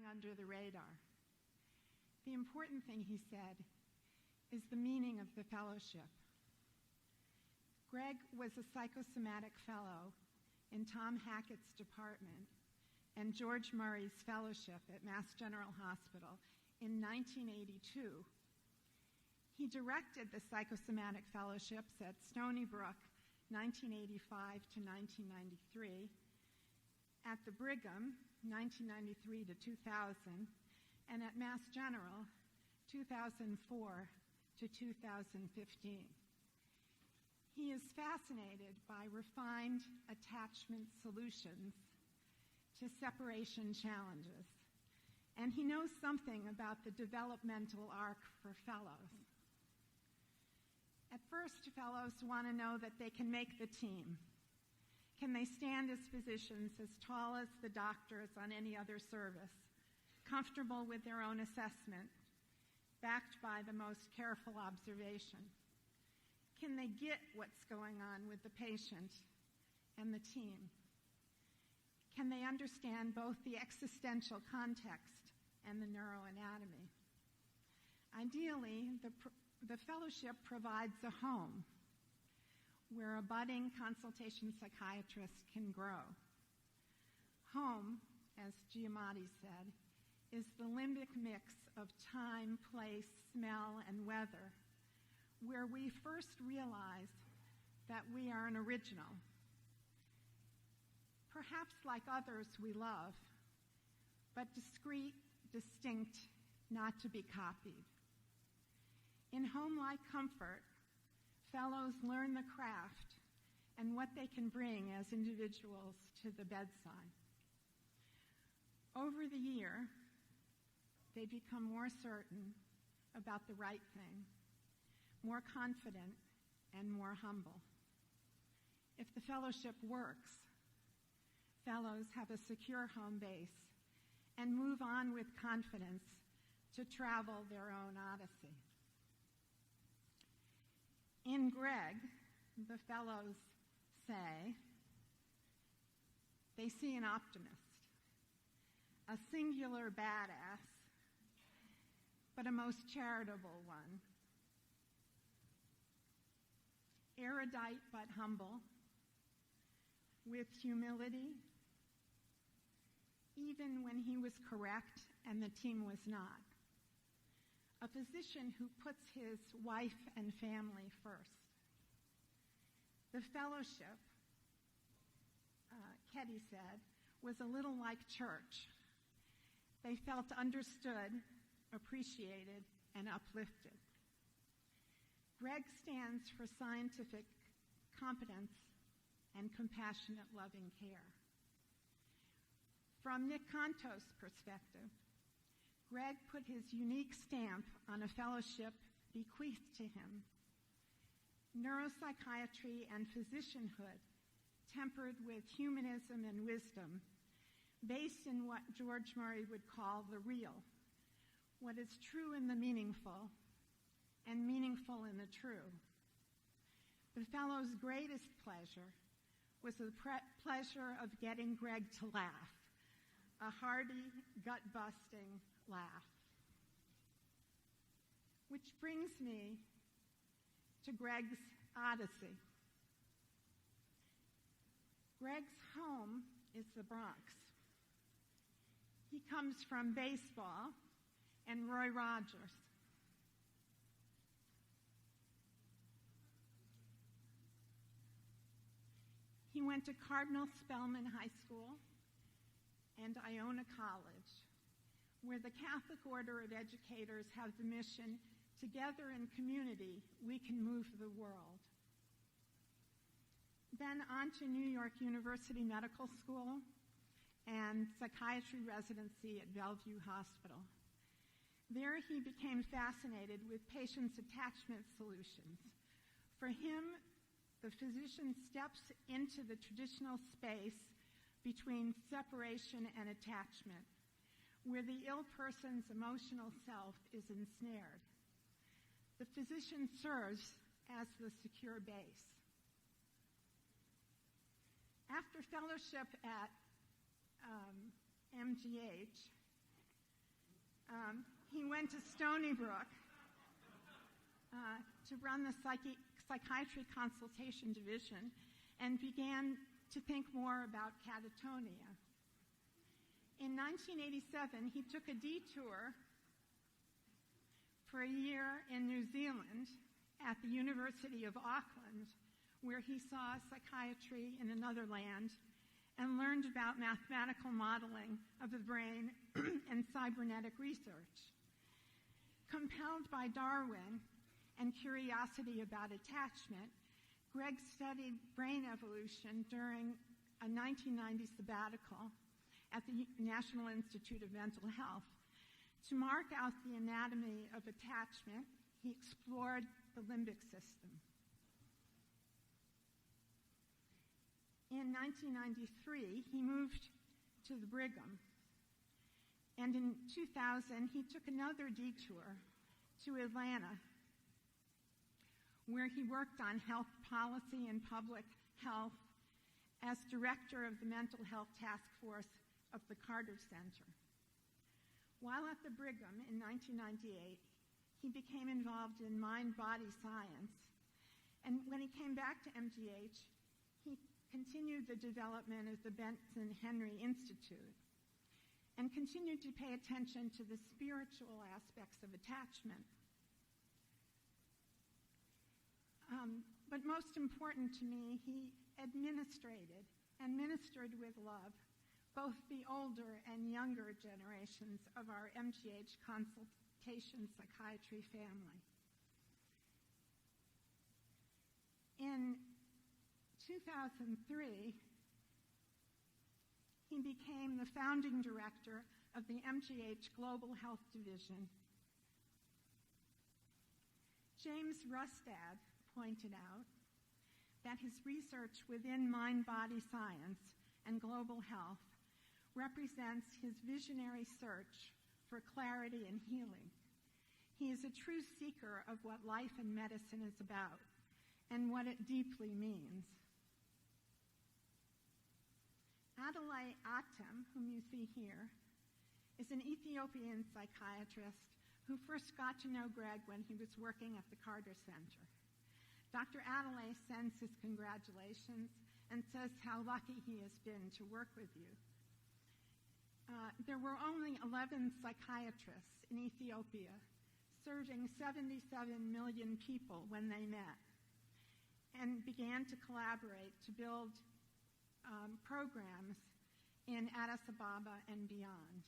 under the radar. The important thing, he said, is the meaning of the fellowship. Greg was a psychosomatic fellow in Tom Hackett's department and George Murray's fellowship at Mass General Hospital in 1982. He directed the psychosomatic fellowships at Stony Brook, 1985 to 1993, at the Brigham, 1993 to 2000, and at Mass General, 2004 to 2015. He is fascinated by refined attachment solutions to separation challenges, and he knows something about the developmental arc for fellows. At first, fellows want to know that they can make the team. Can they stand as physicians as tall as the doctors on any other service, comfortable with their own assessment, backed by the most careful observation? Can they get what's going on with the patient and the team? Can they understand both the existential context and the neuroanatomy? Ideally, the fellowship provides a home where a budding consultation psychiatrist can grow. Home, as Giamatti said, is the limbic mix of time, place, smell, and weather, where we first realize that we are an original, perhaps like others we love, but discrete, distinct, not to be copied. In home-like comfort, fellows learn the craft and what they can bring as individuals to the bedside. Over the year, they become more certain about the right thing, more confident, and more humble. If the fellowship works, fellows have a secure home base and move on with confidence to travel their own odyssey. In Greg, the fellows say they see an optimist, a singular badass, but a most charitable one, erudite but humble, with humility, even when he was correct and the team was not. A physician who puts his wife and family first. The fellowship, Ketty said, was a little like church. They felt understood, appreciated, and uplifted. Greg stands for scientific competence and compassionate, loving care. From Nick Conto's perspective, Greg put his unique stamp on a fellowship bequeathed to him. Neuropsychiatry and physicianhood tempered with humanism and wisdom, based in what George Murray would call the real, what is true in the meaningful and meaningful in the true. The fellow's greatest pleasure was the pleasure of getting Greg to laugh, a hearty, gut-busting laugh. Which brings me to Greg's odyssey. Greg's home is the Bronx. He comes from baseball and Roy Rogers. He went to Cardinal Spellman High School and Iona College, where the Catholic Order of Educators have the mission, together in community, we can move the world. Then on to New York University Medical School and psychiatry residency at Bellevue Hospital. There he became fascinated with patients' attachment solutions. For him, the physician steps into the traditional space between separation and attachment, where the ill person's emotional self is ensnared. The physician serves as the secure base. After fellowship at MGH, He went to Stony Brook to run the Psychiatry Consultation Division and began to think more about catatonia. In 1987, he took a detour for a year in New Zealand at the University of Auckland, where he saw psychiatry in another land and learned about mathematical modeling of the brain and cybernetic research. Compelled by Darwin and curiosity about attachment, Greg studied brain evolution during a 1990 sabbatical at the National Institute of Mental Health. To mark out the anatomy of attachment, he explored the limbic system. In 1993, he moved to the Brigham, and in 2000, he took another detour to Atlanta, where he worked on health policy and public health as director of the Mental Health Task Force of the Carter Center. While at the Brigham in 1998, he became involved in mind-body science, and when he came back to MGH, he continued the development of the Benson Henry Institute and continued to pay attention to the spiritual aspects of attachment. But most important to me, he administered and ministered with love both the older and younger generations of our MGH consultation psychiatry family. In 2003, he became the founding director of the MGH Global Health Division. James Rustad pointed out that his research within mind-body science and global health represents his visionary search for clarity and healing. He is a true seeker of what life and medicine is about and what it deeply means. Adelaide Atem, whom you see here, is an Ethiopian psychiatrist who first got to know Greg when he was working at the Carter Center. Dr. Adelaide sends his congratulations and says how lucky he has been to work with you. There were only 11 psychiatrists in Ethiopia, serving 77 million people when they met, and began to collaborate to build programs in Addis Ababa and beyond.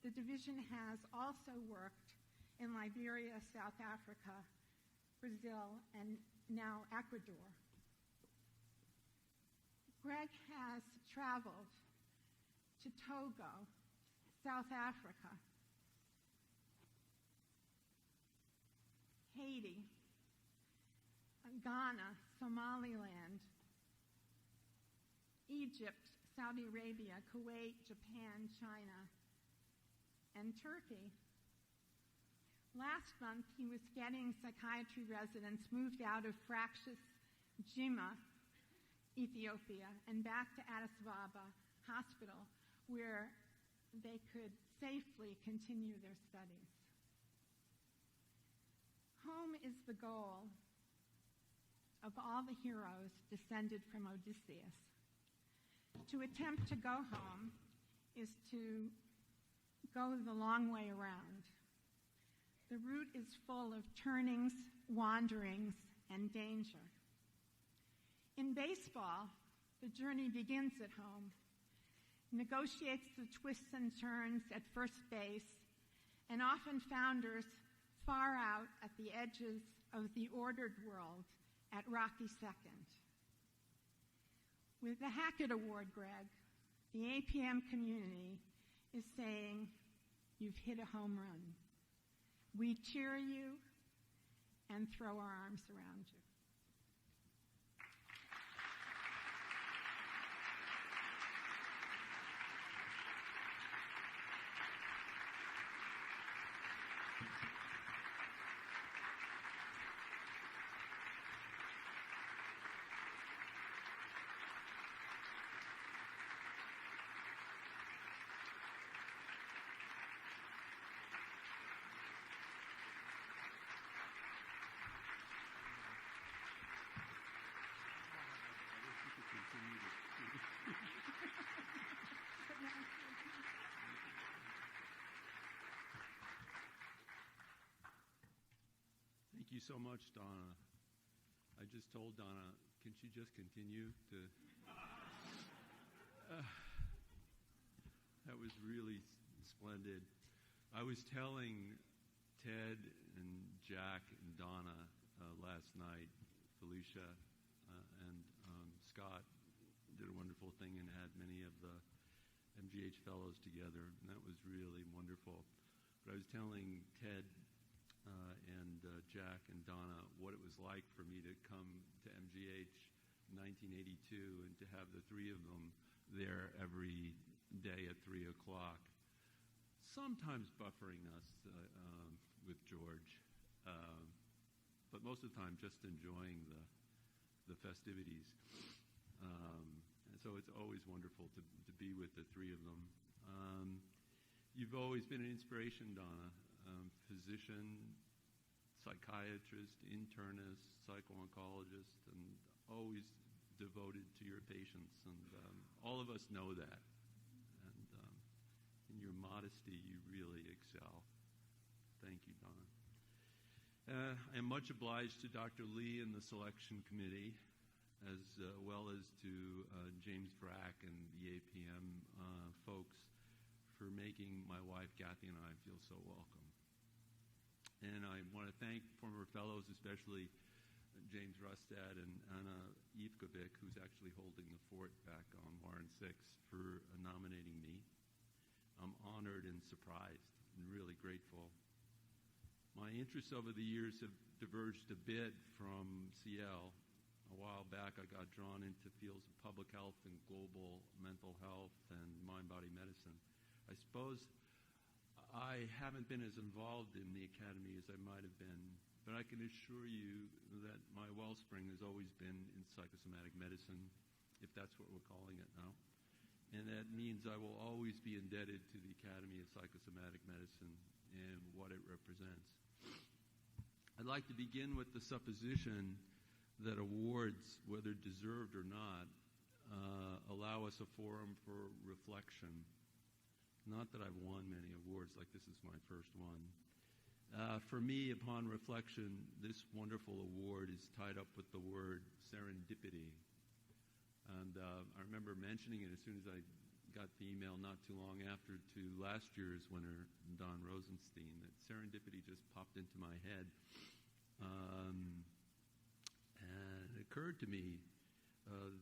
The division has also worked in Liberia, South Africa, Brazil, and now Ecuador. Greg has traveled to Togo, South Africa, Haiti, Ghana, Somaliland, Egypt, Saudi Arabia, Kuwait, Japan, China, and Turkey. Last month, he was getting psychiatry residents moved out of fractious Jimma, Ethiopia, and back to Addis Ababa Hospital, where they could safely continue their studies. Home is the goal of all the heroes descended from Odysseus. To attempt to go home is to go the long way around. The route is full of turnings, wanderings, and danger. In baseball, the journey begins at home, negotiates the twists and turns at first base, and often founders far out at the edges of the ordered world at rocky second. With the Hackett Award, Greg, the APM community is saying, you've hit a home run. We cheer you and throw our arms around you. you so much, Donna. I just told Donna, can she just continue to... that was really splendid. I was telling Ted and Jack and Donna last night, Felicia and Scott did a wonderful thing and had many of the MGH fellows together, and that was really wonderful. But I was telling Ted and Jack and Donna what it was like for me to come to MGH in 1982 and to have the three of them there every day at 3 o'clock, sometimes buffering us with George, but most of the time just enjoying the festivities. And so it's always wonderful to be with the three of them. You've always been an inspiration, Donna. Physician, psychiatrist, internist, psycho-oncologist, and always devoted to your patients. And all of us know that. And in your modesty, you really excel. Thank you, Donna. I am much obliged to Dr. Lee and the selection committee, as well as to James Brack and the APM folks for making my wife, Kathy, and I feel so welcome. And I want to thank former fellows, especially James Rustad and Anna Ivkovic, who's actually holding the fort back on Warren 6, for nominating me. I'm honored and surprised and really grateful. My interests over the years have diverged a bit from CL. A while back, I got drawn into fields of public health and global mental health and mind-body medicine. I suppose I haven't been as involved in the academy as I might have been, but I can assure you that my wellspring has always been in psychosomatic medicine, if that's what we're calling it now. And that means I will always be indebted to the Academy of Psychosomatic Medicine and what it represents. I'd like to begin with the supposition that awards, whether deserved or not, allow us a forum for reflection. Not that I've won many awards, like this is my first one. For me, upon reflection, this wonderful award is tied up with the word serendipity. And I remember mentioning it as soon as I got the email not too long after to last year's winner, Don Rosenstein, that serendipity just popped into my head. And it occurred to me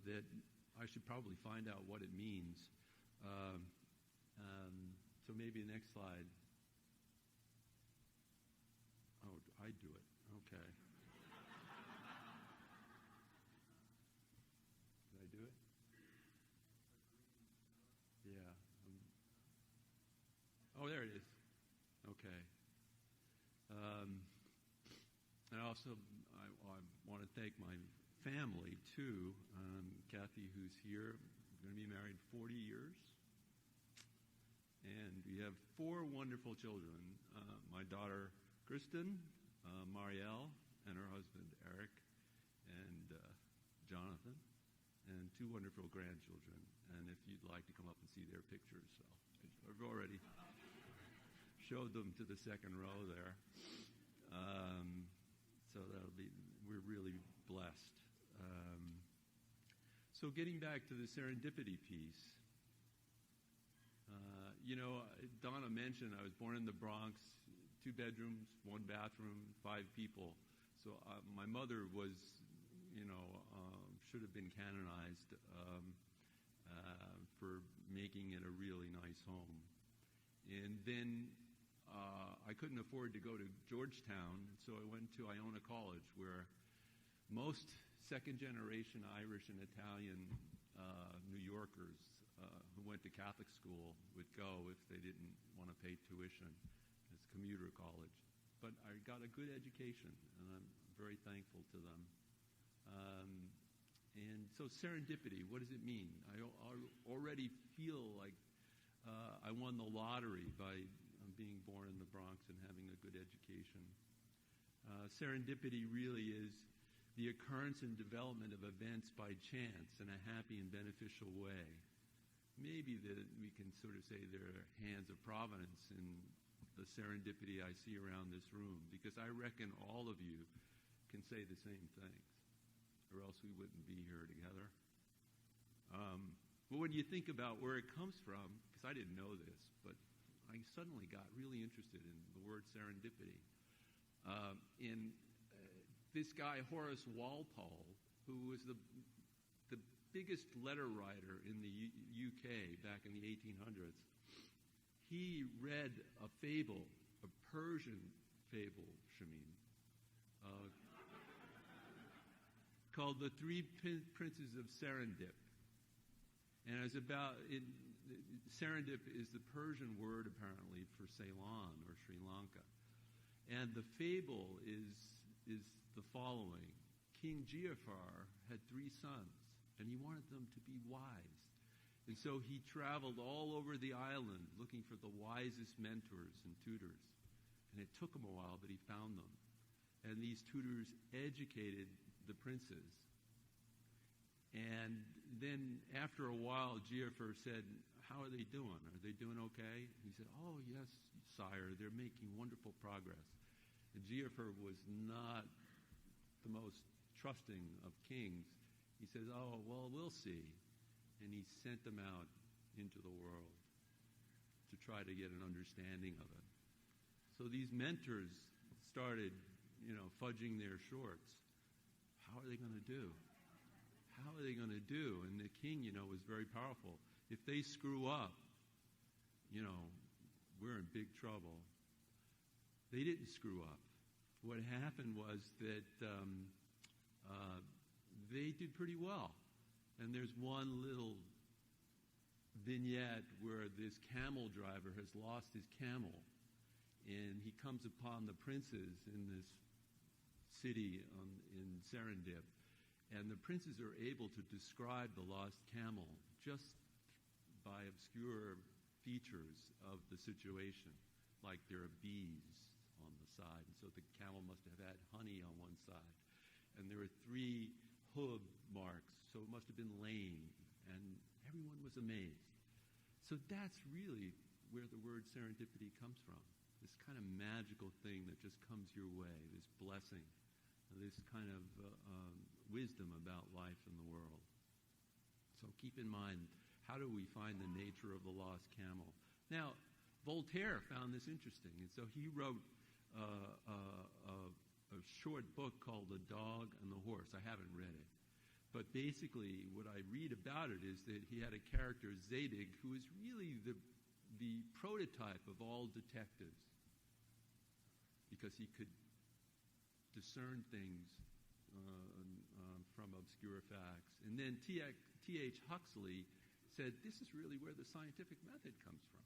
that I should probably find out what it means. So maybe next slide. Oh, I do it. Okay. Did I do it? Yeah. Oh, there it is. Okay. And also, I want to thank my family, too. Kathy, who's here, going to be married 40 years. And we have 4 wonderful children. My daughter, Kristen, Marielle, and her husband, Eric, and Jonathan, and 2 wonderful grandchildren. And if you'd like to come up and see their pictures, so I've already showed them to the second row there. So we're really blessed. So getting back to the serendipity piece, Donna mentioned I was born in the Bronx, 2 bedrooms, 1 bathroom, 5 people. So my mother was, should have been canonized for making it a really nice home. And then I couldn't afford to go to Georgetown, so I went to Iona College, where most second-generation Irish and Italian New Yorkers who went to Catholic school would go if they didn't want to pay tuition. It's commuter college. But I got a good education, and I'm very thankful to them. And so serendipity, what does it mean? I already feel like I won the lottery by being born in the Bronx and having a good education. Serendipity really is the occurrence and development of events by chance in a happy and beneficial way. Maybe that we can sort of say they're hands of providence in the serendipity I see around this room, because I reckon all of you can say the same things, or else we wouldn't be here together. But when you think about where it comes from, because I didn't know this, but I suddenly got really interested in the word serendipity. This guy, Horace Walpole, who was the biggest letter writer in the UK back in the 1800s, he read a fable, a Persian fable, Shamin, called The Three Princes of Serendip. And it was Serendip is the Persian word, apparently, for Ceylon or Sri Lanka. And the fable is the following. King Giafar had 3 sons, and he wanted them to be wise. And so he traveled all over the island looking for the wisest mentors and tutors. And it took him a while, but he found them. And these tutors educated the princes. And then after a while, Giafar said, "How are they doing? Are they doing okay?" He said, "Oh, yes, sire, they're making wonderful progress." And Giafar was not the most trusting of kings. He says, "Oh, well, we'll see." And he sent them out into the world to try to get an understanding of it. So these mentors started, fudging their shorts. How are they going to do? How are they going to do? And the king, was very powerful. If they screw up, we're in big trouble. They didn't screw up. What happened was that they did pretty well. And there's one little vignette where this camel driver has lost his camel, and he comes upon the princes in this city in Serendip, and the princes are able to describe the lost camel just by obscure features of the situation, like there are bees on the side, and so the camel must have had honey on one side, and there are 3 hoof marks, so it must have been lame, and everyone was amazed. So that's really where the word serendipity comes from, this kind of magical thing that just comes your way, this blessing, this kind of wisdom about life in the world. So keep in mind, how do we find the nature of the lost camel? Now, Voltaire found this interesting, and so he wrote a short book called The Dog and the Horse. I haven't read it. But basically, what I read about it is that he had a character, Zadig, who is really the prototype of all detectives, because he could discern things from obscure facts. And then T.H. Huxley said, this is really where the scientific method comes from.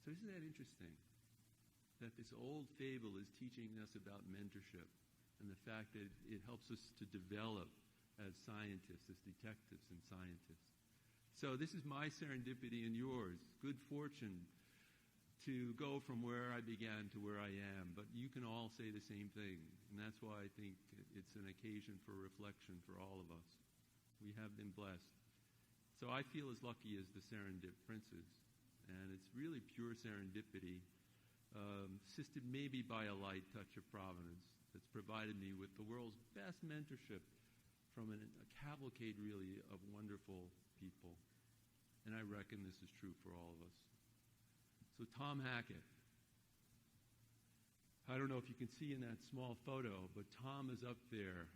So isn't that interesting? That this old fable is teaching us about mentorship and the fact that it helps us to develop as scientists, as detectives and scientists. So this is my serendipity and yours. Good fortune to go from where I began to where I am. But you can all say the same thing. And that's why I think it's an occasion for reflection for all of us. We have been blessed. So I feel as lucky as the Serendip princes. And it's really pure serendipity, assisted maybe by a light touch of providence that's provided me with the world's best mentorship from a cavalcade, really, of wonderful people. And I reckon this is true for all of us. So Tom Hackett. I don't know if you can see in that small photo, but Tom is up there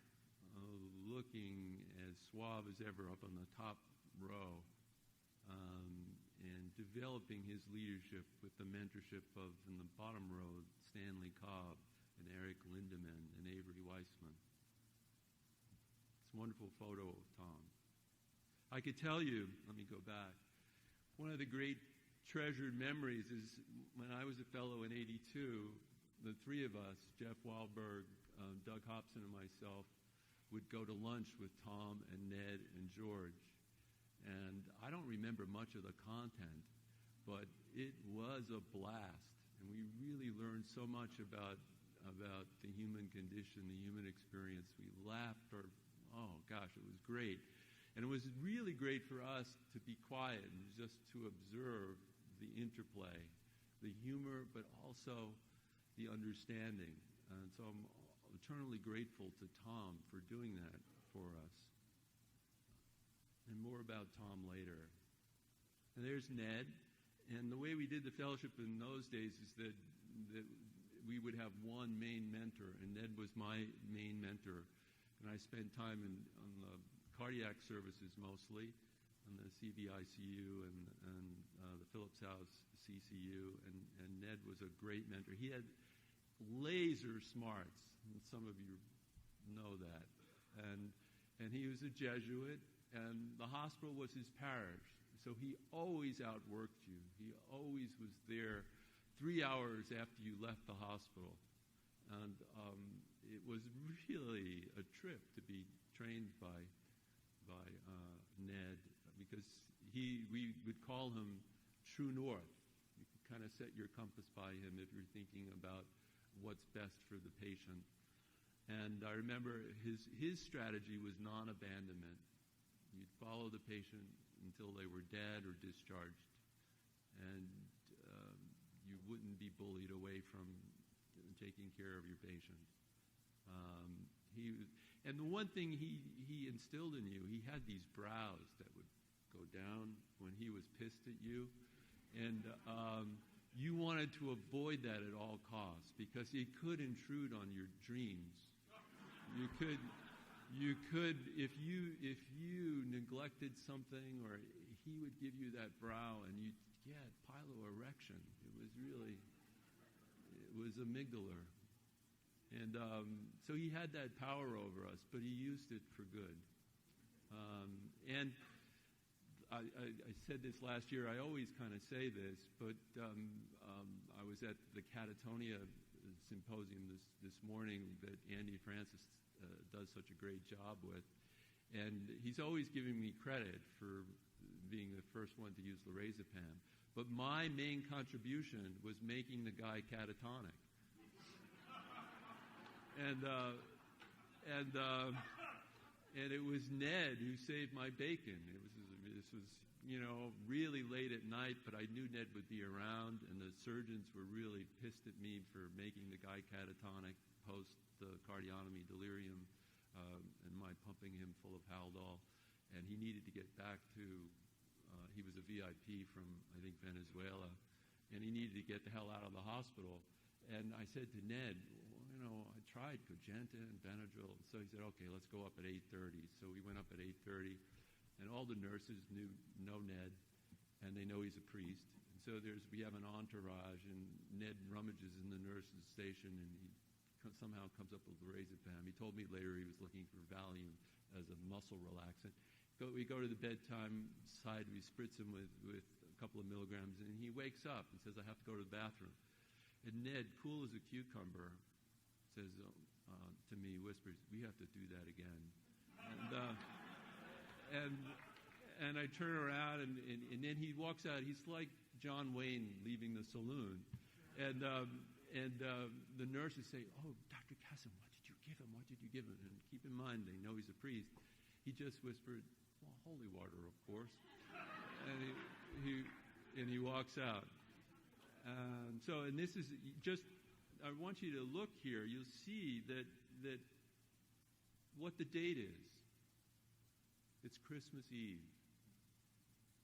looking as suave as ever up on the top row, and developing his leadership with the mentorship of, in the bottom row, Stanley Cobb and Eric Lindemann and Avery Weissman. It's a wonderful photo of Tom. I could tell you, let me go back, one of the great treasured memories is when I was a fellow in 82, the 3 of us, Jeff Wahlberg, Doug Hobson, and myself, would go to lunch with Tom and Ned and George. And I don't remember much of the content, but it was a blast. And we really learned so much about the human condition, the human experience. We laughed, it was great. And it was really great for us to be quiet and just to observe the interplay the humor, but also the understanding. And so I'm eternally grateful to Tom for doing that for us. And more about Tom later. And there's Ned. And the way we did the fellowship in those days is that we would have one main mentor, and Ned was my main mentor. And I spent time on the cardiac services mostly, on the CVICU and the Phillips House CCU, and Ned was a great mentor. He had laser smarts, and some of you know that. And he was a Jesuit, and the hospital was his parish. So he always outworked you. He always was there 3 hours after you left the hospital. And it was really a trip to be trained by Ned, because we would call him True North. You could kind of set your compass by him if you're thinking about what's best for the patient. And I remember his strategy was non-abandonment. You'd follow the patient until they were dead or discharged, and you wouldn't be bullied away from taking care of your patient. And the one thing he instilled in you, he had these brows that would go down when he was pissed at you, and you wanted to avoid that at all costs because it could intrude on your dreams. You could if you neglected something, or he would give you that brow and you'd get piloerection. It was amygdala. And so he had that power over us, but he used it for good. And I said this last year, I always kind of say this, but I was at the Catatonia symposium this morning that Andy Francis does such a great job with. And he's always giving me credit for being the first one to use lorazepam. But my main contribution was making the guy catatonic. And it was Ned who saved my bacon. This was really late at night, but I knew Ned would be around, and the surgeons were really pissed at me for making the guy catatonic post the cardiotomy delirium, and my pumping him full of Haldol. And he needed to get back to, he was a VIP from, I think, Venezuela, and he needed to get the hell out of the hospital. And I said to Ned, I tried Cogenta and Benadryl. So he said, okay, let's go up at 8:30. So we went up at 8:30, and all the nurses know Ned, and they know he's a priest. And so we have an entourage, and Ned rummages in the nurse's station, and he somehow comes up with lorazepam. He told me later he was looking for Valium as a muscle relaxant. We go to the bedtime side, we spritz him with a couple of milligrams, and he wakes up and says, I have to go to the bathroom. And Ned, cool as a cucumber, says to me, whispers, we have to do that again. And I turn around, and then he walks out. He's like John Wayne leaving the saloon. And the nurses say, oh, Dr. Kassim, what did you give him? What did you give him? And keep in mind, they know he's a priest. He just whispered, well, holy water, of course. And he walks out. And this is just, I want you to look here. You'll see that what the date is. It's Christmas Eve.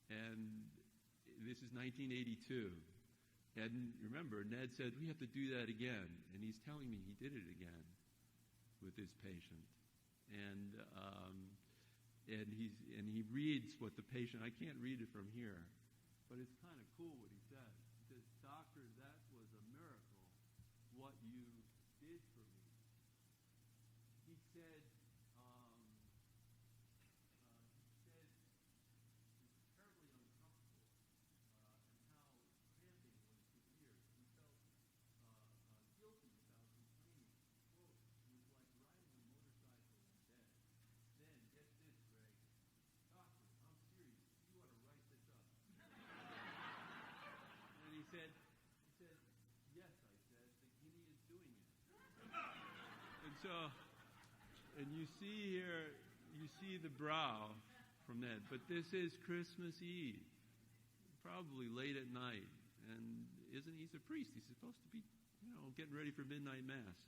And this is 1982. And remember, Ned said, we have to do that again. And he's telling me he did it again with his patient. And he reads what the patient, I can't read it from here, but it's kind of cool what he says. He says, doctor, that was a miracle, what you did for me. He said, and you see here, you see the brow from Ned, but this is Christmas Eve, probably late at night, and isn't he? He's a priest. He's supposed to be, getting ready for midnight mass.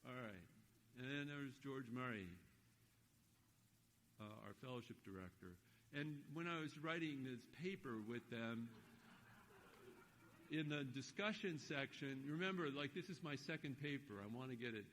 All right. And then there's George Murray, our fellowship director. And when I was writing this paper with them, in the discussion section, remember, this is my second paper. I want to get it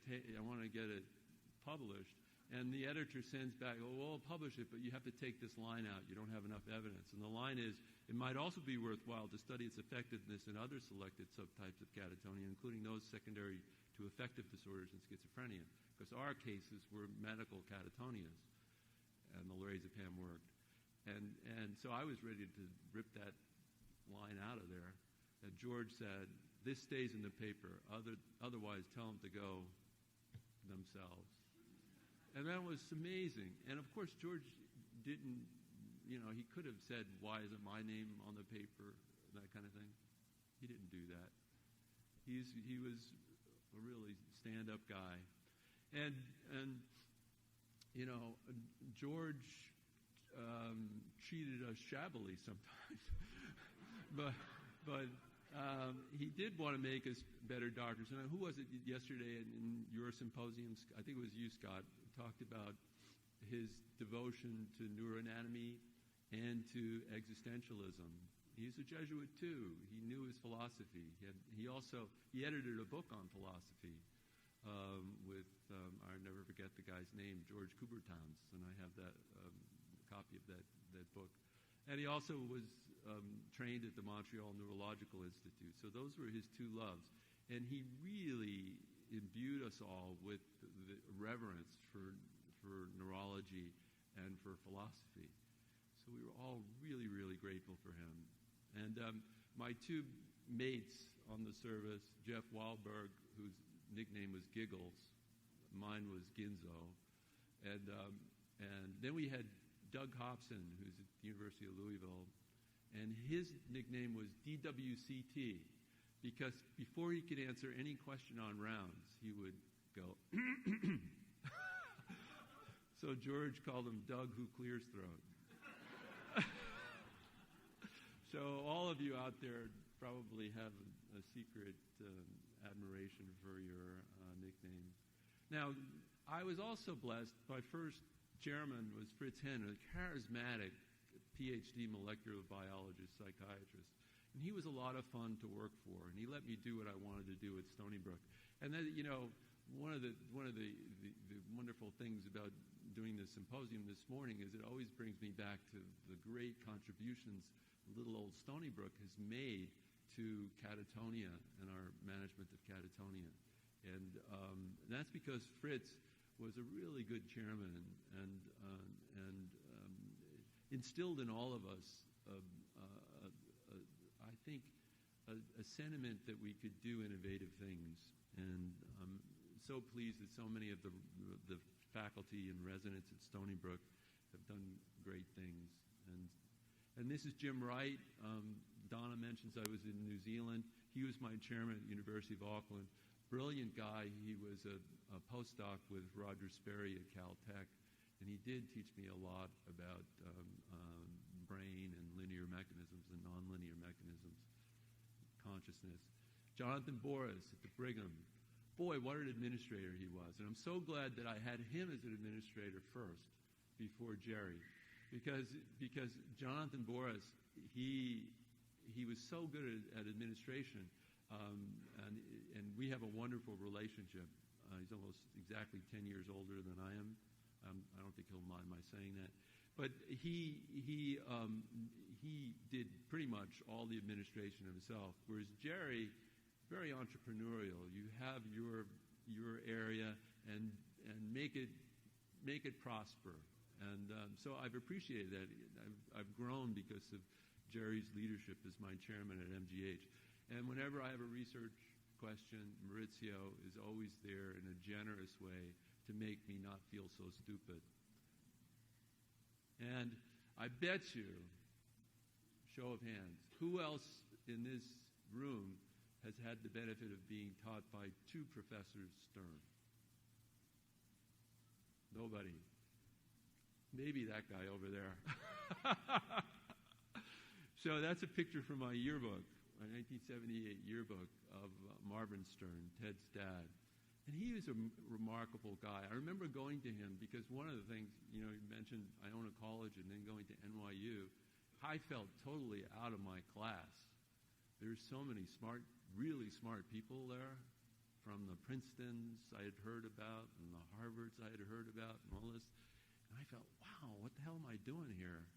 published. And the editor sends back, we'll publish it, but you have to take this line out. You don't have enough evidence. And the line is, it might also be worthwhile to study its effectiveness in other selected subtypes of catatonia, including those secondary to affective disorders and schizophrenia, because our cases were medical catatonias, and the lorazepam worked. And so I was ready to rip that line out of there. And George said, this stays in the paper. Otherwise, tell them to go themselves. And that was amazing. And, of course, George didn't, he could have said, why isn't my name on the paper, that kind of thing. He didn't do that. He was a really stand-up guy. And George treated us shabbily sometimes. but he did want to make us better doctors. And who was it yesterday in your symposium? I think it was you, Scott, talked about his devotion to neuroanatomy and to existentialism. He's a Jesuit too. He knew his philosophy. He edited a book on philosophy with I'll never forget the guy's name, George Coubertans, and I have that copy of that book. And he also was trained at the Montreal Neurological Institute. So those were his two loves. And he really imbued us all with the reverence for neurology and for philosophy. So we were all really, really grateful for him. And my two mates on the service, Jeff Wahlberg, whose nickname was Giggles, mine was Ginzo, and then we had Doug Hobson, who's at the University of Louisville, and his nickname was DWCT, because before he could answer any question on rounds, he would go, So George called him Doug Who Clears Throat. So all of you out there probably have a secret admiration for your nickname. Now, I was also blessed. My first chairman was Fritz Henn, a charismatic PhD molecular biologist, psychiatrist. And he was a lot of fun to work for, and he let me do what I wanted to do at Stony Brook. And then, one of the wonderful things about doing this symposium this morning is it always brings me back to the great contributions little old Stony Brook has made to catatonia and our management of catatonia. And that's because Fritz was a really good chairman and instilled in all of us, I think, a sentiment that we could do innovative things. And I'm so pleased that so many of the faculty and residents at Stony Brook have done great things. And this is Jim Wright. Donna mentions I was in New Zealand. He was my chairman at the University of Auckland. Brilliant guy. He was a postdoc with Roger Sperry at Caltech, and he did teach me a lot about brain and linear mechanisms and nonlinear mechanisms, consciousness. Jonathan Boris at the Brigham. Boy, what an administrator he was. And I'm so glad that I had him as an administrator first before Jerry. Because Jonathan Boris, he was so good at administration, and we have a wonderful relationship. He's almost exactly 10 years older than I am. I don't think he'll mind my saying that. But he did pretty much all the administration himself, whereas Jerry, very entrepreneurial. You have your area and make it prosper. And so I've appreciated that. I've grown because of Jerry's leadership as my chairman at MGH. And whenever I have a research question, Maurizio is always there in a generous way to make me not feel so stupid. And I bet you, show of hands, who else in this room has had the benefit of being taught by two Professors Stern? Nobody. Maybe that guy over there. So that's a picture from my yearbook. my 1978 yearbook of Marvin Stern, Ted's dad. And he was a remarkable guy. I remember going to him because one of the things, you mentioned I own a college and then going to NYU. I felt totally out of my class. There's so many smart, really smart people there, from the Princetons I had heard about and the Harvards I had heard about and all this. And I felt, wow, what the hell am I doing here?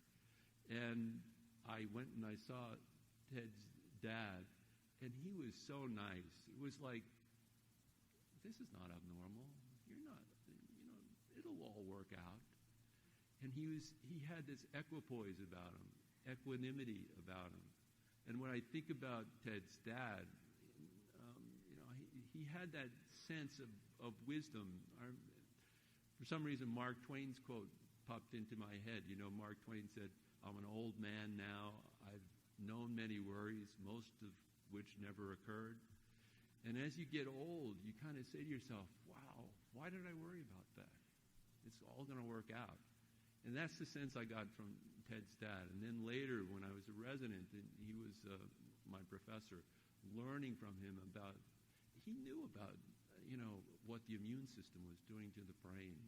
And I went and I saw Ted's dad, and he was so nice. It was like, this is not abnormal. You're not, it'll all work out. And he had this equipoise about him, equanimity about him. And when I think about Ted's dad, he had that sense of wisdom. For some reason, Mark Twain's quote popped into my head. Mark Twain said, "I'm an old man now. I've known many worries, most of which never occurred." And as you get old, you kind of say to yourself, wow, why did I worry about that? It's all going to work out. And that's the sense I got from Ted's dad. And then later, when I was a resident, and he was my professor, learning from him about, he knew about, what the immune system was doing to the brain.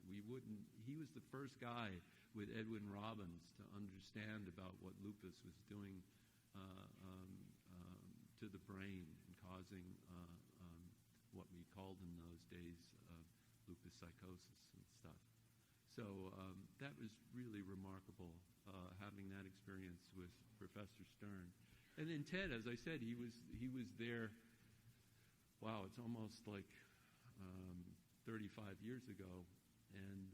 He was the first guy with Edwin Robbins to understand about what lupus was doing to the brain and causing what we called in those days lupus psychosis and stuff. So that was really remarkable, having that experience with Professor Stern. And then Ted, as I said, he was there. Wow, it's almost like 35 years ago, and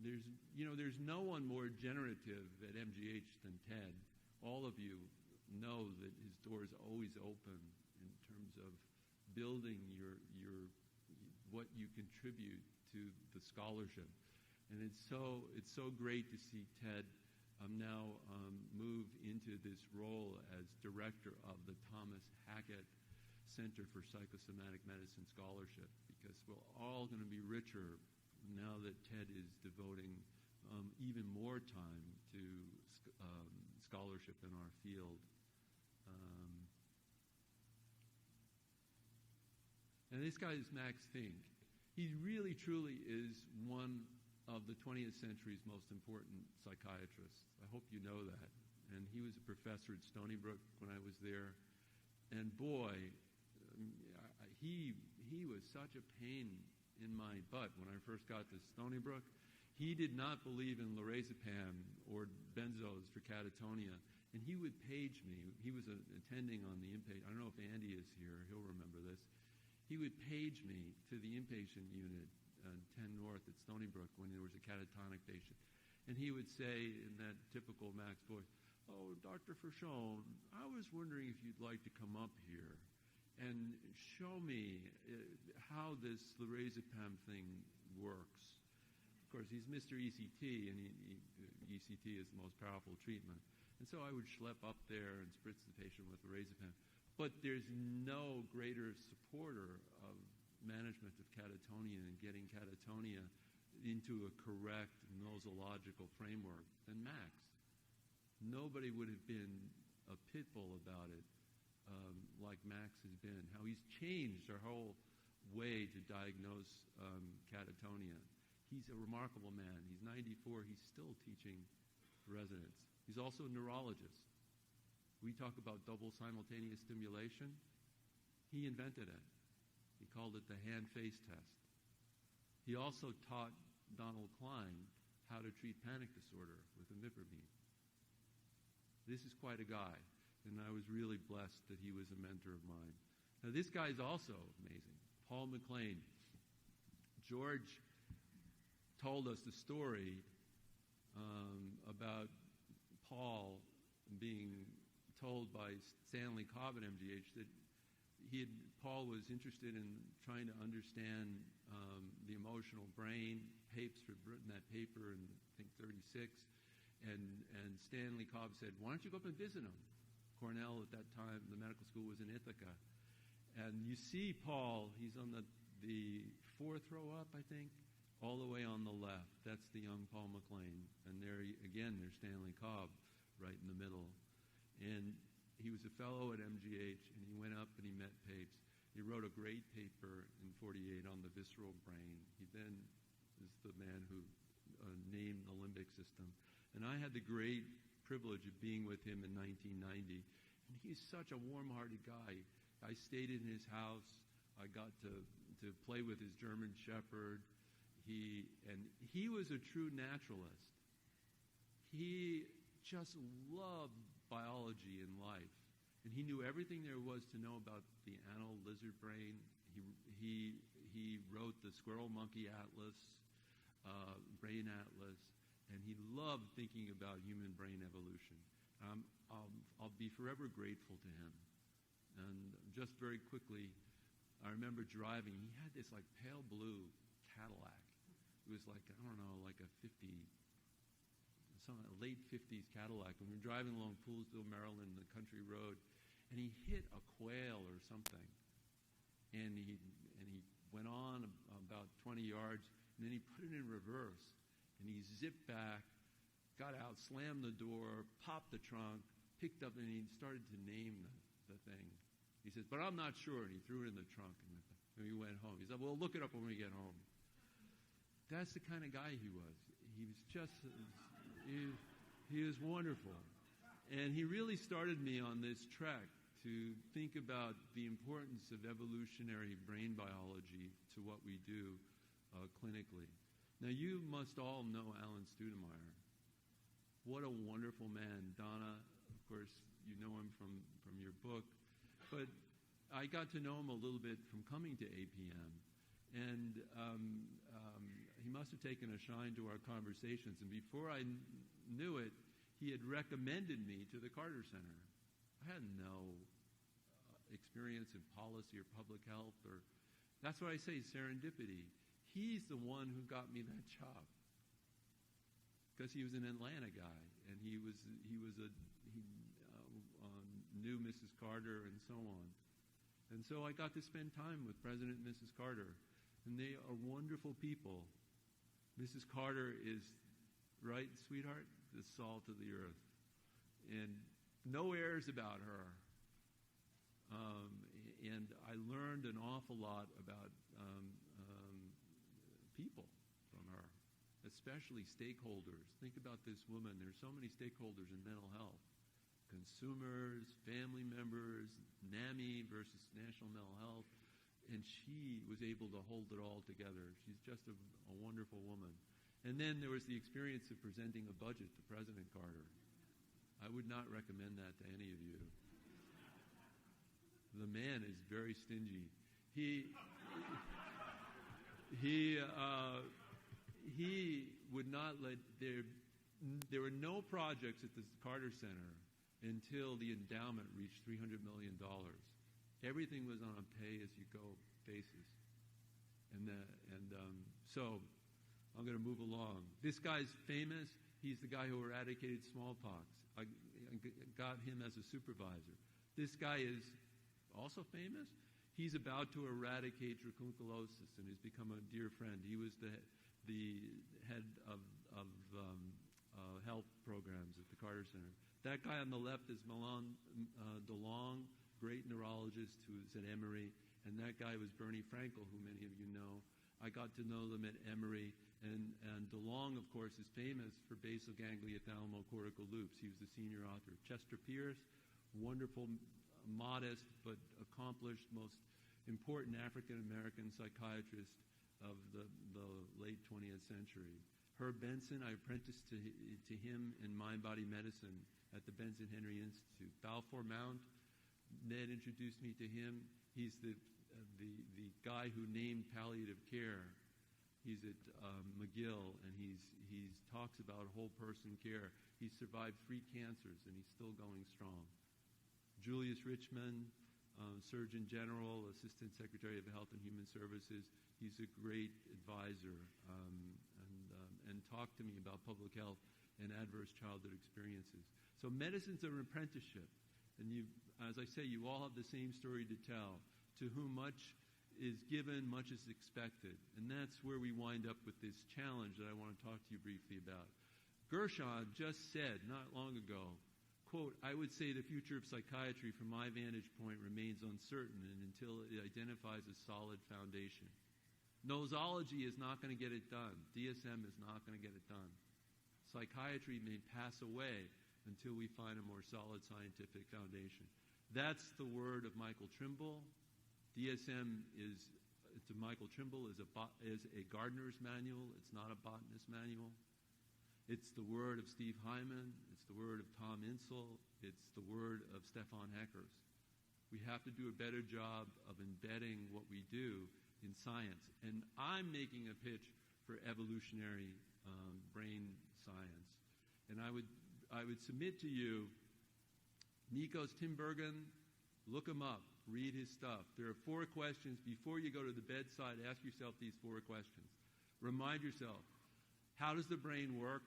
there's no one more generative at MGH than Ted. All of you know that his door is always open in terms of building your what you contribute to the scholarship, and it's so great to see Ted now move into this role as director of the Thomas Hackett Center for Psychosomatic Medicine Scholarship, because we're all going to be richer now that Ted is devoting even more time to scholarship in our field. And this guy is Max Fink. He really, truly is one of the 20th century's most important psychiatrists. I hope you know that. And he was a professor at Stony Brook when I was there. And boy, he was such a pain in my butt when I first got to Stony Brook. He did not believe in lorazepam or benzos for catatonia, and he would page me. He was attending on the inpatient. I don't know if Andy is here. He'll remember this. He would page me to the inpatient unit on 10 North at Stony Brook when there was a catatonic patient. And he would say in that typical Max voice, "Oh, Dr. Fricchione, I was wondering if you'd like to come up here and show me how this lorazepam thing works." Of course, he's Mr. ECT, and ECT is the most powerful treatment. And so I would schlep up there and spritz the patient with lorazepam. But there's no greater supporter of management of catatonia and getting catatonia into a correct nosological framework than Max. Nobody would have been a pit bull about it like Max has been. How he's changed our whole way to diagnose catatonia. He's a remarkable man. He's 94. He's still teaching residents. He's also a neurologist. We talk about double simultaneous stimulation. He invented it. He called it the hand-face test. He also taught Donald Klein how to treat panic disorder with imipramine. This is quite a guy, and I was really blessed that he was a mentor of mine. Now, this guy is also amazing, Paul Mclean. George told us the story about Paul being told by Stanley Cobb at MGH that Paul was interested in trying to understand the emotional brain. Papes had written that paper in, I think, 36. And Stanley Cobb said, "Why don't you go up and visit him?" Cornell at that time, the medical school was in Ithaca. And you see Paul, he's on the fourth row up, I think, all the way on the left. That's the young Paul Mclean. And there, again, there's Stanley Cobb right in the middle. And he was a fellow at MGH, and he went up and he met Papes. He wrote a great paper in 48 on the visceral brain. He then is the man who named the limbic system. And I had the great privilege of being with him in 1990. And he's such a warm-hearted guy. I stayed in his house. I got to play with his German Shepherd. He was a true naturalist. He just loved biology and life. And he knew everything there was to know about the animal lizard brain. He wrote the Squirrel Monkey Atlas, Brain Atlas, and he loved thinking about human brain evolution. I'll be forever grateful to him. And just very quickly, I remember driving. He had this like pale blue Cadillac. It was like, I don't know, like a late 50s Cadillac. And we were driving along Poolesville, Maryland, the country road, and he hit a quail or something. And he went on about 20 yards, and then he put it in reverse. And he zipped back, got out, slammed the door, popped the trunk, picked up, and he started to name the thing. He says, but I'm not sure. And he threw it in the trunk, and we went home. He said, well, look it up when we get home. That's the kind of guy he was. He was just, he was wonderful. And he really started me on this trek to think about the importance of evolutionary brain biology to what we do clinically. Now, you must all know Alan Studemeyer. What a wonderful man. Donna, of course, you know him from your book. But I got to know him a little bit from coming to APM. And he must have taken a shine to our conversations. And before I knew it, he had recommended me to the Carter Center. I had no experience in policy or public health. That's what I say, serendipity. He's the one who got me that job because he was an Atlanta guy, and he knew Mrs. Carter and so on. And so I got to spend time with President and Mrs. Carter, and they are wonderful people. Mrs. Carter is, right, sweetheart, the salt of the earth, and no airs about her. And I learned an awful lot about people from her, especially stakeholders. Think about this woman. There's so many stakeholders in mental health. Consumers, family members, NAMI versus National Mental Health. And she was able to hold it all together. She's just a wonderful woman. And then there was the experience of presenting a budget to President Carter. I would not recommend that to any of you. The man is very stingy. He would not let there were no projects at the Carter Center until the endowment reached $300 million. Everything was on a pay-as-you-go basis. So I'm going to move along. This guy's famous. He's the guy who eradicated smallpox. I got him as a supervisor. This guy is also famous. He's about to eradicate dracunculosis and has become a dear friend. He was the head of health programs at the Carter Center. That guy on the left is Milan DeLong, great neurologist who is at Emory, and that guy was Bernie Frankel, who many of you know. I got to know them at Emory, and DeLong, of course, is famous for basal ganglia thalamocortical loops. He was the senior author. Chester Pierce, wonderful, modest, but accomplished, most important African-American psychiatrist of the late 20th century. Herb Benson, I apprenticed to him in mind-body medicine at the Benson Henry Institute. Balfour Mount, Ned introduced me to him. He's the guy who named palliative care. He's at McGill, and he talks about whole person care. He's survived 3 cancers, and he's still going strong. Julius Richmond, Surgeon General, Assistant Secretary of Health and Human Services. He's a great advisor and talked to me about public health and adverse childhood experiences. So medicine's an apprenticeship. And as I say, you all have the same story to tell. To whom much is given, much is expected. And that's where we wind up with this challenge that I want to talk to you briefly about. Gershon just said not long ago quote, I would say the future of psychiatry from my vantage point remains uncertain and until it identifies a solid foundation. Nosology is not going to get it done. DSM is not going to get it done. Psychiatry may pass away until we find a more solid scientific foundation. That's the word of Michael Trimble. DSM to Michael Trimble is a gardener's manual. It's not a botanist manual. It's the word of Steve Hyman. It's the word of Tom Insel. It's the word of Stefan Heckers. We have to do a better job of embedding what we do in science. And I'm making a pitch for evolutionary brain science. And I would submit to you, Nikos Tinbergen, look him up, read his stuff. There are 4 questions. Before you go to the bedside, ask yourself these 4 questions. Remind yourself, how does the brain work?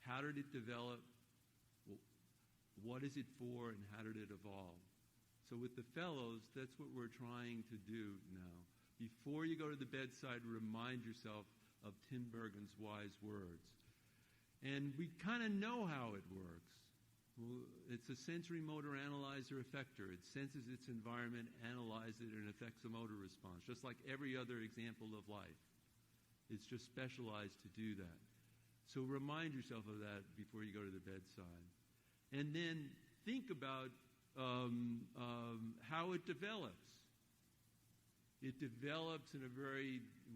How did it develop? What is it for, and how did it evolve? So with the fellows, that's what we're trying to do now. Before you go to the bedside, remind yourself of Tinbergen's wise words. And we kind of know how it works. It's a sensory motor analyzer effector. It senses its environment, analyzes it, and affects a motor response, just like every other example of life. It's just specialized to do that. So remind yourself of that before you go to the bedside. And then think about how it develops. It develops in a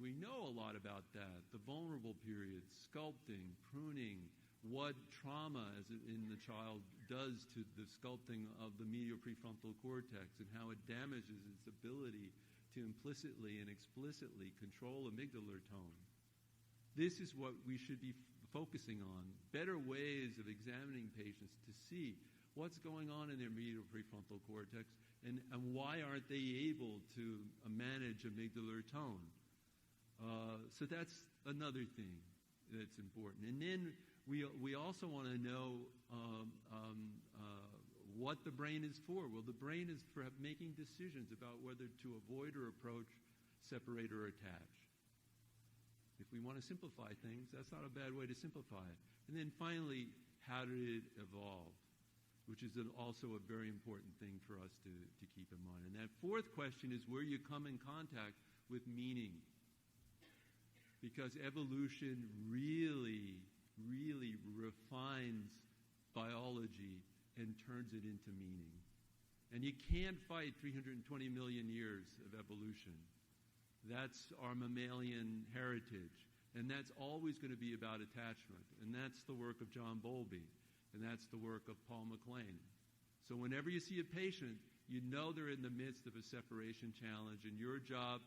we know a lot about that. The vulnerable periods, sculpting, pruning, what trauma in the child does to the sculpting of the medial prefrontal cortex and how it damages its ability to implicitly and explicitly control amygdalar tone. This is what we should be focusing on. Better ways of examining patients to see what's going on in their medial prefrontal cortex and why aren't they able to manage amygdalar tone. So that's another thing that's important. And then we also want to know what the brain is for. Well, the brain is for making decisions about whether to avoid or approach, separate or attach. If we want to simplify things, that's not a bad way to simplify it. And then finally, how did it evolve? Which is also a very important thing for us to keep in mind. And that 4th question is where you come in contact with meaning. Because evolution really, really refines biology and turns it into meaning. And you can't fight 320 million years of evolution. That's our mammalian heritage. And that's always going to be about attachment. And that's the work of John Bowlby. And that's the work of Paul Mclean. So whenever you see a patient, you know they're in the midst of a separation challenge, and your job,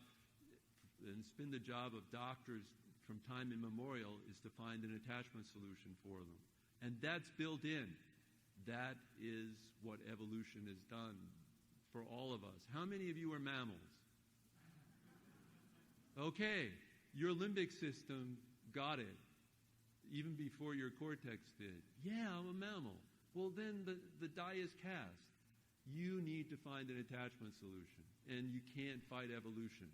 and it's been the job of doctors from time immemorial, is to find an attachment solution for them. And that's built in. That is what evolution has done for all of us. How many of you are mammals? Okay, your limbic system got it. Even before your cortex did. Yeah, I'm a mammal. Well, then the die is cast. You need to find an attachment solution, and you can't fight evolution.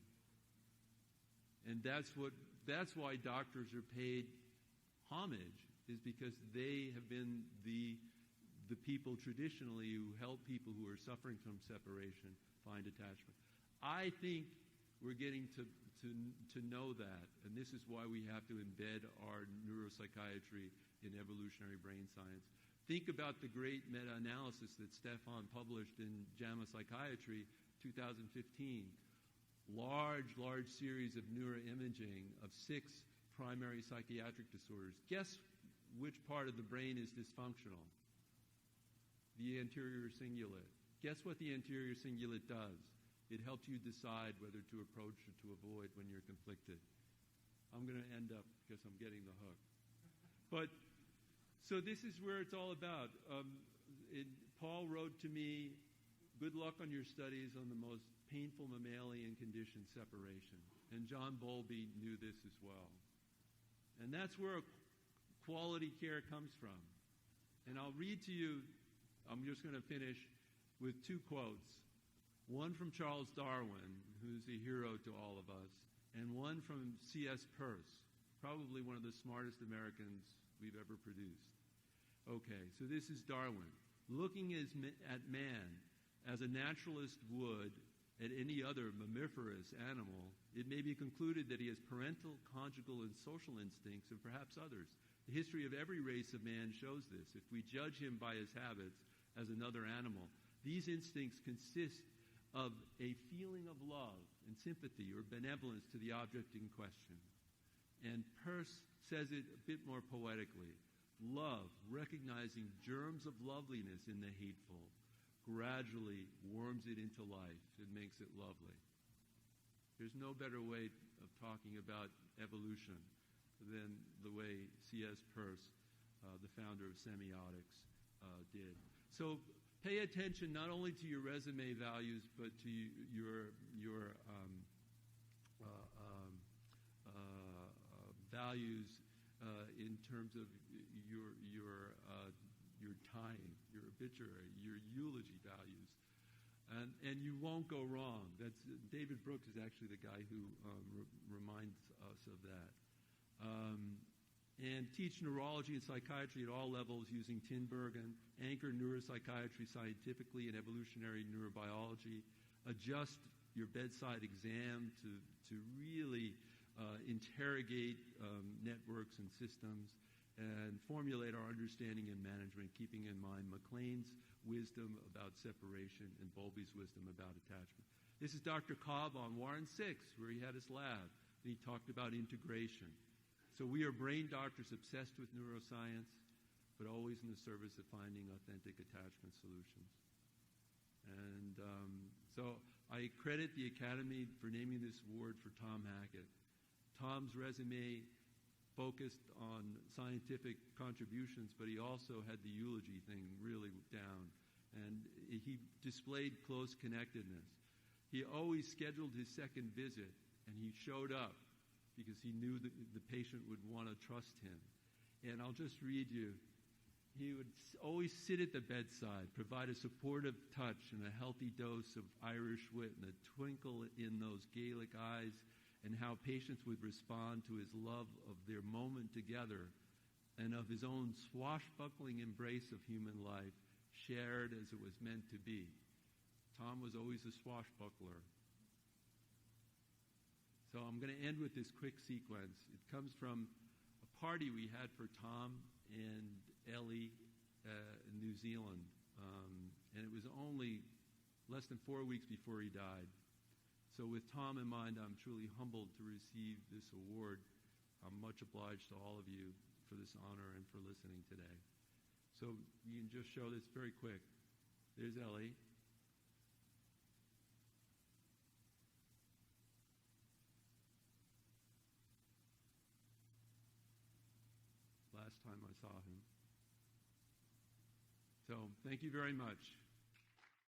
And that's why doctors are paid homage, is because they have been the people traditionally who help people who are suffering from separation find attachment. I think we're getting to know that, and this is why we have to embed our neuropsychiatry in evolutionary brain science. Think about the great meta-analysis that Stefan published in JAMA Psychiatry 2015. Large series of neuroimaging of 6 primary psychiatric disorders. Guess which part of the brain is dysfunctional? The anterior cingulate. Guess what the anterior cingulate does? It helps you decide whether to approach or to avoid when you're conflicted. I'm going to end up because I'm getting the hook. But, so this is where it's all about. Paul wrote to me, good luck on your studies on the most painful mammalian condition, separation. And John Bowlby knew this as well. And that's where quality care comes from. And I'll read to you, I'm just going to finish with 2 quotes. One from Charles Darwin, who's a hero to all of us, and one from C.S. Peirce, probably one of the smartest Americans we've ever produced. Okay, so this is Darwin. Looking at man as a naturalist would at any other mammiferous animal, it may be concluded that he has parental, conjugal, and social instincts, and perhaps others. The history of every race of man shows this. If we judge him by his habits as another animal, these instincts consist of a feeling of love and sympathy or benevolence to the object in question. And Peirce says it a bit more poetically. Love, recognizing germs of loveliness in the hateful, gradually warms it into life and makes it lovely. There's no better way of talking about evolution than the way C.S. Peirce, the founder of semiotics, did. So pay attention not only to your resume values, but to your values in terms of your tying, your obituary, your eulogy values. And you won't go wrong. That's David Brooks is actually the guy who reminds us of that. And teach neurology and psychiatry at all levels using Tinbergen. Anchor neuropsychiatry scientifically and evolutionary neurobiology. Adjust your bedside exam to really interrogate networks and systems and formulate our understanding and management, keeping in mind Mclean's wisdom about separation and Bowlby's wisdom about attachment. This is Dr. Cobb on Warren 6, where he had his lab, and he talked about integration. So we are brain doctors obsessed with neuroscience, but always in the service of finding authentic attachment solutions. And so I credit the Academy for naming this award for Tom Hackett. Tom's resume focused on scientific contributions, but he also had the eulogy thing really down. And he displayed close connectedness. He always scheduled his second visit, and he showed up because he knew that the patient would want to trust him. And I'll just read you. He would always sit at the bedside, provide a supportive touch and a healthy dose of Irish wit and a twinkle in those Gaelic eyes, and how patients would respond to his love of their moment together and of his own swashbuckling embrace of human life, shared as it was meant to be. Tom was always a swashbuckler. So I'm going to end with this quick sequence. It comes from a party we had for Tom and Ellie in New Zealand. And it was only less than 4 weeks before he died. So with Tom in mind, I'm truly humbled to receive this award. I'm much obliged to all of you for this honor and for listening today. So you can just show this very quick. There's Ellie. Last time I saw him. So thank you very much.